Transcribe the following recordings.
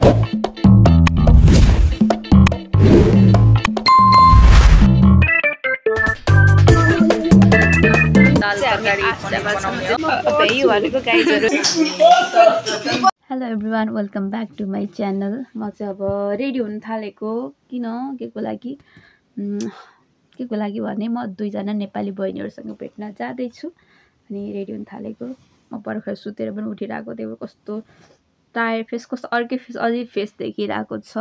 Hello everyone, welcome back to my channel. म चाहिँ अब रेडी हुन थालेको। किन के को लागि भने म दुईजना नेपाली बहिनीहरूसँग भेट्न जाँदैछु अनि रेडी हुन थालेको। म भर्खर सुतेर पनि उठिरहेको, त्यही भएर कस्तो टायर्ड फेस, कस्तो अर्कै फेस, अझै फेस देखिरहेको छ।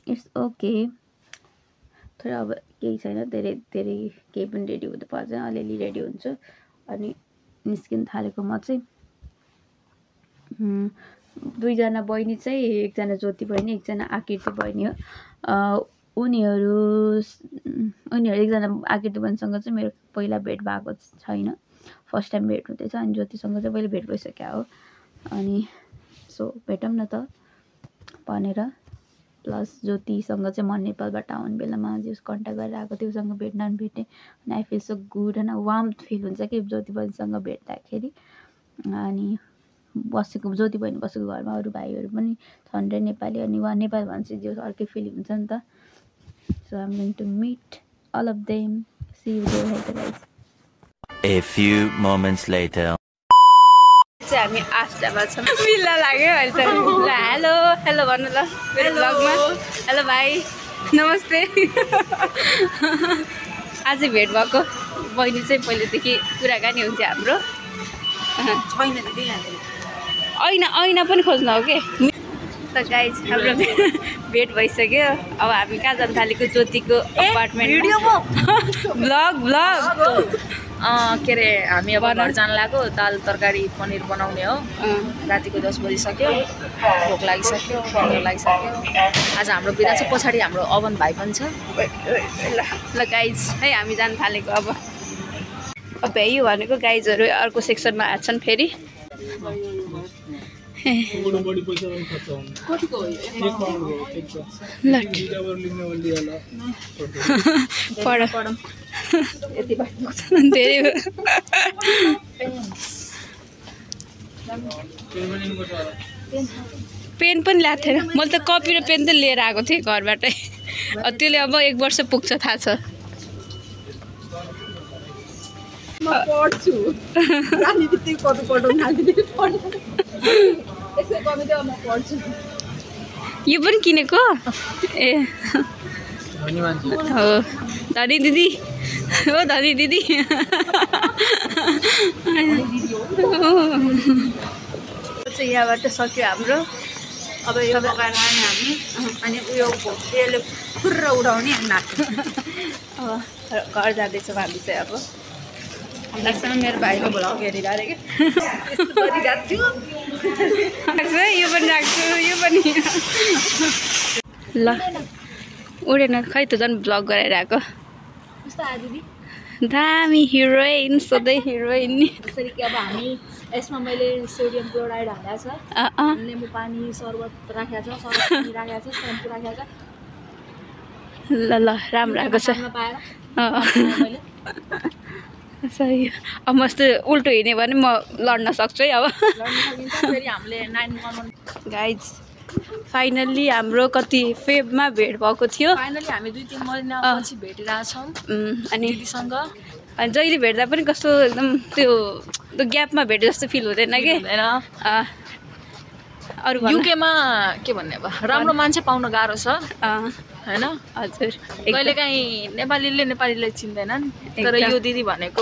इट्स ओके, तर अब केही छैन, धेरै केही पनि रेडी हुनु पर्छ, अलिअलि रेडी हुन्छु अनि निस्किन थालेको। म चाहिँ दुईजना बहिनी चाहिँ, एकजना ज्योति बहिनी, एकजना आकृति बहिनी हो। उनीहरू एकजना आकृति बहिनीसँग चाहिँ मेरो पहिला भेट भएको छैन, फर्स्ट टाइम भेट हुँदैछ। अनि ज्योतिसँग चाहिँ पहिला भेट भइसक्यो हो। अनि सो भेटौँ न त भनेर, प्लस ज्योतिसँग चाहिँ म नेपालबाट आउने बेलामा जस कन्ट्याक्ट गरेर आएको, त्योसँग भेट्न भेटेँ। अनि आई फिल सो गुड, होइन, वार्म फिल हुन्छ कि ज्योति बहिनीसँग भेट्दाखेरि। अनि बसेको ज्योति बहिनी बसेको घरमा अरू भाइहरू पनि छन् रे नेपाली, अनि उहाँ नेपाली भनेपछि जो अर्कै फिलिङ हुन्छ नि त। So I'm going to meet all of them, see you there head guys. A few moments later. चाहिँ हामी आस्टामा छौँ, मिल्ला लाग्यो अहिले त। ल हेलो हेलो भन्नु ल मेरो ब्लगमा। हेलो भाइ, नमस्ते। आज भेट भएको बहिनी चाहिँ पहिलेदेखि कुराकानी हुन्थ्यो हाम्रो। ऐना पनि खोज्नु हो कि त गाइज। हाम्रो भेट भइसक्यो। अब हामी कहाँ जान थालेको? ज्योतिको अपार्टमेन्ट। ब्लग के अरे हामी अब घर जान लाग्यो। दाल तरकारी पनिर बनाउने हो। रातिको 10 बजिसक्यो, भोक लागिसक्यो, पन्ध्र लागिसक्यो। आज हाम्रो बिदा चाहिँ पछाडि हाम्रो अवन भाइ पनि छ। ल गाइज है, हामी जान थालेको। अब भ्याइयो भनेको गाइजहरू अर्को सेक्सनमा आएछन् फेरि। धेरै पेन पनि ल्याएको थिएन मैले त। कपी र पेन त लिएर आएको थिएँ घरबाटै। त्यसले अब 1 वर्ष पुग्छ, थाहा छ। म पढ्छु, जाने बित्तिकै कपी पढाउन थाल्दिनँ। यसै कपी त म पढ्छु। यो पनि किनेको ए हो। धनी दिदी हो, धनी दिदी। यहाँबाट सक्यो हाम्रो। अब यो पकाएर खाने हामी, अनि उयो यसले फुर्र उडाउने नाच्छ। अब घर जाँदैछौँ हामी चाहिँ। अब लास्टमा मेरो भाइको भ्लग हेरिरहेको छु। यो पनि राख्छु, यो पनि। ल उडेन खै त, झन् भ्लग गराइरहेको। कस्तो आयो दिदी? दामी हिरोइन, सधैँ हिरोइन नि। जसरी कि अब हामी यसमा मैले सोडियम क्लोराइड हालेको छ, लेम्बु पानी, सर्बत राखेको छ, सर्बत राखेको छ, सेम्पू राखेको छ। ल राम्रो आएको छ। सही। अब म यस्तो उल्टो हिँड्यो भने म लड्न सक्छु है। अब फेरि हामीले 9 गाइज फाइनल्ली हाम्रो कति फेबमा भेट भएको थियो। फाइनली हामी 2-3 महिनापछि भेटिरहेछौँ अनि दिदीसँग। अनि जहिले भेट्दा पनि कस्तो एकदम त्यो ग्यापमा भेटे जस्तो फिल हुँदैन कि। अरू युकेमा के भन्ने, अब राम्रो मान्छे पाउन गाह्रो छ, होइन? हजुर, कहिलेकाहीँ नेपालीले चिन्दैनन्, तर यो दिदी भनेको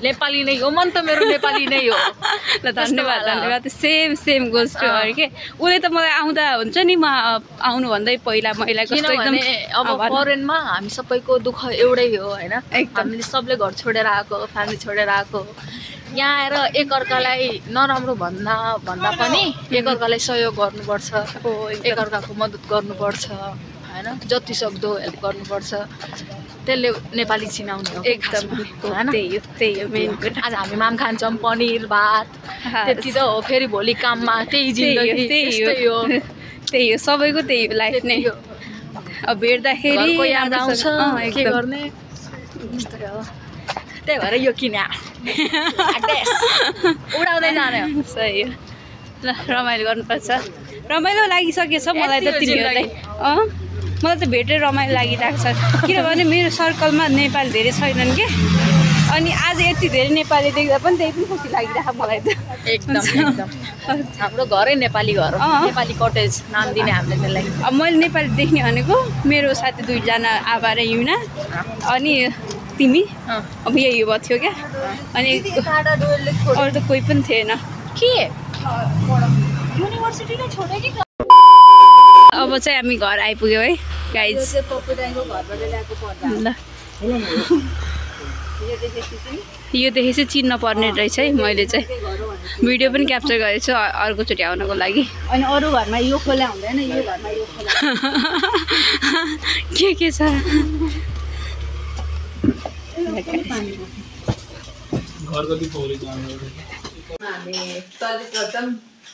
नेपाली नै हो। मन त मेरो नेपाली नै हो। ल धन्यवाद धन्यवाद। सेम गोज टु हर के। उसले त मलाई आउँदा हुन्छ नि, म आउनु भन्दै पहिला महिला कस्तो एकदम। अब फरेनमा हामी सबैको दुःख एउटै हो, होइन? हामीले सबले घर छोडेर आएको, फ्यामिली छोडेर आएको। यहाँ आएर एकअर्कालाई नराम्रो भन्दा पनि एकअर्कालाई सहयोग गर्नुपर्छ, एकअर्काको मद्दत गर्नुपर्छ, होइन? जति सक्दो हेल्प गर्नुपर्छ। त्यसले नेपाली चिनाउने हो एकदम, होइन? त्यही हो मेन। आज हामी माम खान्छौँ, पनिर भात, त्यति त हो। फेरि भोलि काममा त्यही जिन्दगी, त्यही हो सबैको, त्यही हो लाइफ नै। अब भेट्दाखेरि याद आउँछ, के गर्ने, त्यस्तै हो। त्यही भएर यो किने उडाउँदै जाने हो। सही हो। ल रमाइलो गर्नुपर्छ। रमाइलो लागिसकेछ मलाई त तिमीहरूलाई मलाई त भेटेर रमाइलो लागिरहेको छ किनभने मेरो सर्कलमा नेपाली धेरै छैनन् के अनि आज यति धेरै नेपाली देख्दा पनि त्यही पनि खुसी लागिरहेको मलाई त एकदम हाम्रो घरै नेपाली घर हो नेपाली कटेज नाम दिने हामीले त्यसलाई अब मैले नेपाली देख्ने भनेको मेरो साथी 2 जना आभा र युना अनि तिमी अब यही भयो थियो क्या अनि अरू त कोही पनि थिएन के युनिभर्सिटी नै छोड्यो कि अब चाहिँ हामी घर आइपुग्यौँ है गाइज ल यो देखेपछि चिन्न पर्ने रहेछ है मैले चाहिँ भिडियो पनि क्याप्चर गरेको छु अर्कोचोटि आउनको लागि अनि अरू घरमा यो खोला हुँदैन यो घरमा यो खोला के छ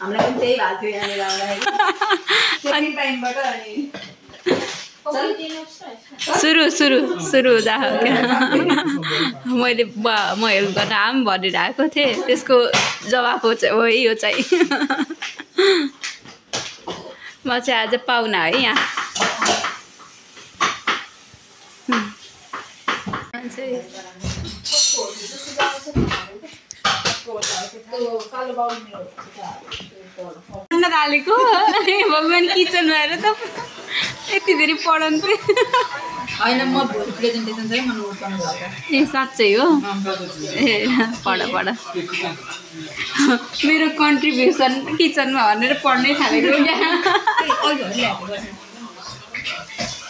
हामीलाई पनि त्यही भएको थियो यहाँनिर सुरु हुँदा मैले म हेल्प गर्न आम भनेर आएको थिएँ त्यसको जवाफ हो यो चाहिँ म चाहिँ आज पाहुना है यहाँ हालेको भगवान् किचनमा हेर त यति धेरै पढन्थे होइन म भोलि प्रेजेन्टेसन चाहिँ म नोट गर्नु छ ए साँच्चै हो ए पढ मेरो कन्ट्रिब्युसन किचनमा भनेर पढ्नै थालेको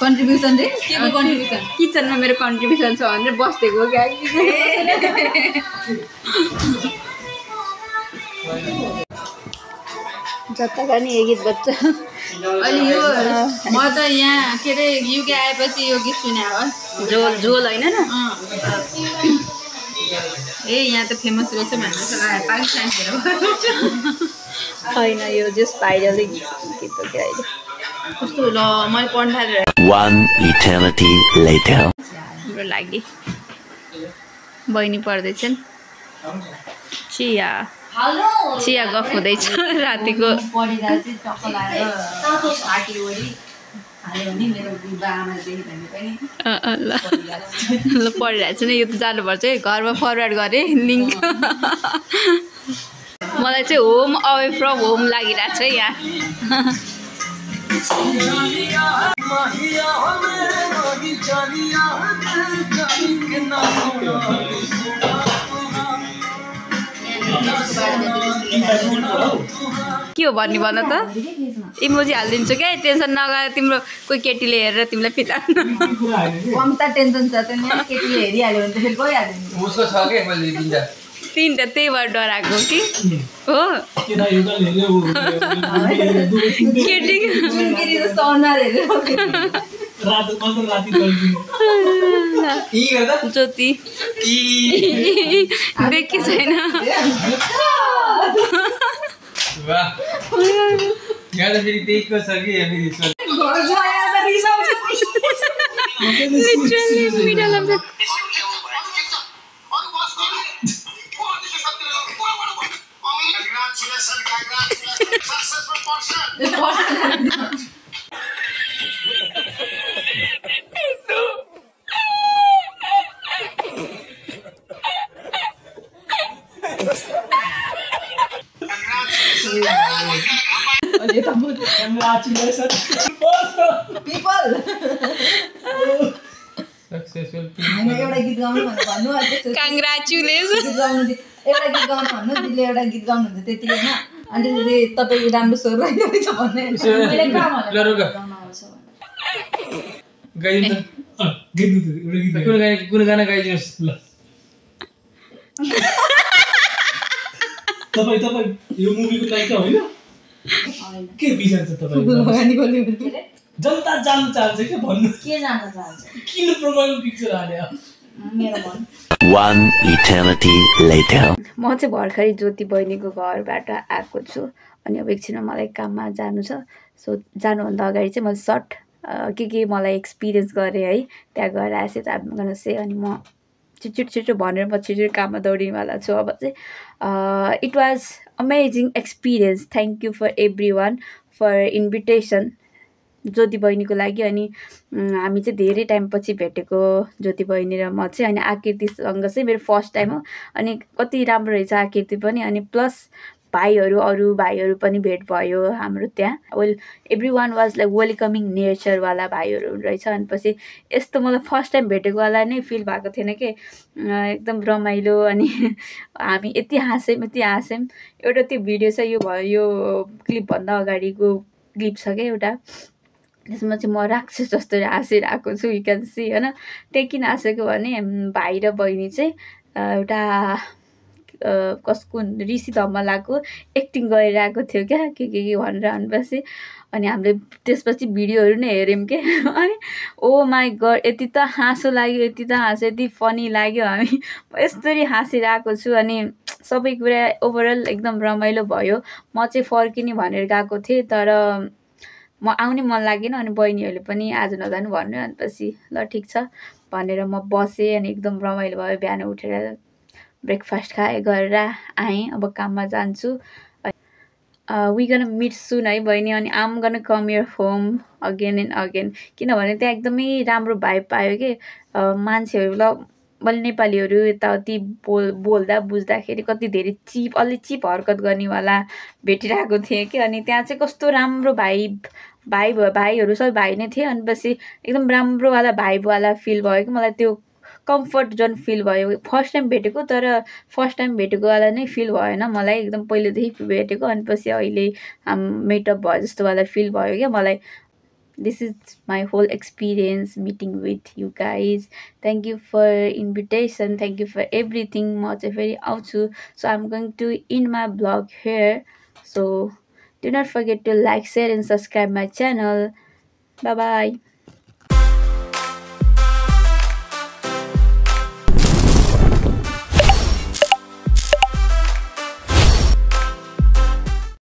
कन्ट्रिब्युसन चाहिँ के को कन्ट्रिब्युसन किचनमा मेरो कन्ट्रिब्युसन छ भनेर बसेको क्या जताका नि एक गीत बज्छ अहिले यो म त यहाँ के अरे युके आएपछि यो गीत सुने हो झोल होइन न ए यहाँ त फेमस रहेछ भनेर पाकिस्तानतिर होइन यो जस्ट भाइरल गीत हो क्या अहिले कस्तो ल मैले पढ्न थालेर One eternity later. हाम्रो लागि बहिनी पढ्दैछन् चिया गफ हुँदैछ रातिको ल पढिरहेको छु नि यो त जानुपर्छ है घरमा फरवार्ड गरेँ लिङ्क मलाई चाहिँ होम अवे फ्रम होम लागिरहेको छ है यहाँ के हो भन्ने भन त इमोजी हालिदिन्छु क्या टेन्सन नगएर तिम्रो कोही केटीले हेरेर तिमीलाई फिता कम्ता टेन्सन छ केटीले हेरिहाल्यो भने त फेरि गइहाल्यो उसको छ के मैले दिन्छ तिनवटा त्यही भएर डराएको कि हो ज्योति देखे छैन एउटा गीत गाउनु भन्नु कङ्ग्रेचुलेसन एउटा गीत गाउनु भन्नु दिदीले एउटा गीत गाउनुहुन्छ त्यतिखेर अनि दिदी तपाईँ राम्रो स्वर लगाइरहेछ भन्ने कुन गाना गाइदिनुहोस् ल तपाईँ यो मुभीको नायिका होइन के विचार छ तपाईँको जनता जान्न चाहन्छ के भन्नु के जान्न चाहन्छ किन प्रोग्राम पिक्चर हाल्यो मेरो मन One eternity later. म चाहिँ भर्खरै ज्योति बहिनीको घरबाट आएको छु अनि अब एकछिनमा मलाई काममा जानु छ सो जानुभन्दा अगाडि चाहिँ मैले सर्ट के मलाई एक्सपिरियन्स गरेँ है त्यहाँ गएर आएपछि त गर्न से अनि म छिटो भनेर म छिटो काममा दौडिनेवाला छु अब चाहिँ it was amazing experience thank you for every one for invitation Jyoti बहिनीको लागि। अनि हामी चाहिँ धेरै टाइमपछि भेटेको ज्योति बहिनी र म चाहिँ। अनि आकृतिसँग चाहिँ मेरो फर्स्ट टाइम हो। अनि कति राम्रो रहेछ आकृति पनि। अनि प्लस भाइहरू अरू भाइहरू पनि भेट भयो हाम्रो त्यहाँ। Every one was like welcoming नेचरवाला भाइहरू रहेछ। अनि पछि यस्तो मलाई फर्स्ट टाइम भेटेकोवाला नै फिल भएको थिएन कि एकदम रमाइलो। अनि हामी यति हाँस्यौँ। एउटा त्यो भिडियो छ, यो क्लिपभन्दा अगाडिको क्लिप छ क्या एउटा, त्यसमा चाहिँ म राक्षस जस्तो हाँसिरहेको छु, यु क्यान सी होइन। त्यहाँ किन हाँसेको भने भाइ र बहिनी चाहिँ एउटा कसको ऋषि धमलाको एक्टिङ गरिरहेको थियो क्या, के भनेर। भनेपछि अनि हामीले त्यसपछि भिडियोहरू नै हेऱ्यौँ के। अनि ओ माई गड यति त हाँसो लाग्यो, यति फनी लाग्यो। हामी यस्तरी हाँसिरहेको छु। अनि सबै कुरा ओभरअल एकदम रमाइलो भयो। म चाहिँ फर्किने भनेर गएको थिएँ, तर म आउने मन लागेन। अनि बहिनीहरूले पनि आज नजानु भन्यो। अनि पछि ल ठिक छ भनेर म बसेँ। अनि एकदम रमाइलो भयो। बिहान उठेर ब्रेकफास्ट गरेर आएँ। अब काममा जान्छु। वी गन मिट सुन है बहिनी। अनि I'm gonna come your home again and again, किनभने त्यहाँ एकदमै राम्रो भाइब पायो कि मान्छेहरू। ल मैले नेपालीहरू यताउति बोल्दा बुझ्दाखेरि कति धेरै अलि चिप हरकत गर्नेवाला भेटिरहेको थिएँ कि। अनि त्यहाँ चाहिँ कस्तो राम्रो भाइहरू सबै भाइ नै थिए। अनि पछि एकदम राम्रोवाला भाइबवाला फिल भयो कि मलाई। त्यो कम्फर्ट जोन फिल भयो। फर्स्ट टाइम भेटेको, तर फर्स्ट टाइम भेटेकोवाला नै फिल भएन मलाई, एकदम पहिलेदेखि भेटेको। अनि पछि अहिले मेटअप भयो जस्तोवाला फिल भयो क्या मलाई। This is my whole experience meeting with you guys. Thank you for invitation. Thank you for everything. म चाहिँ फेरि आउँछु. So I'm going to end my vlog here. So do not forget to like, share and subscribe my channel. Bye bye.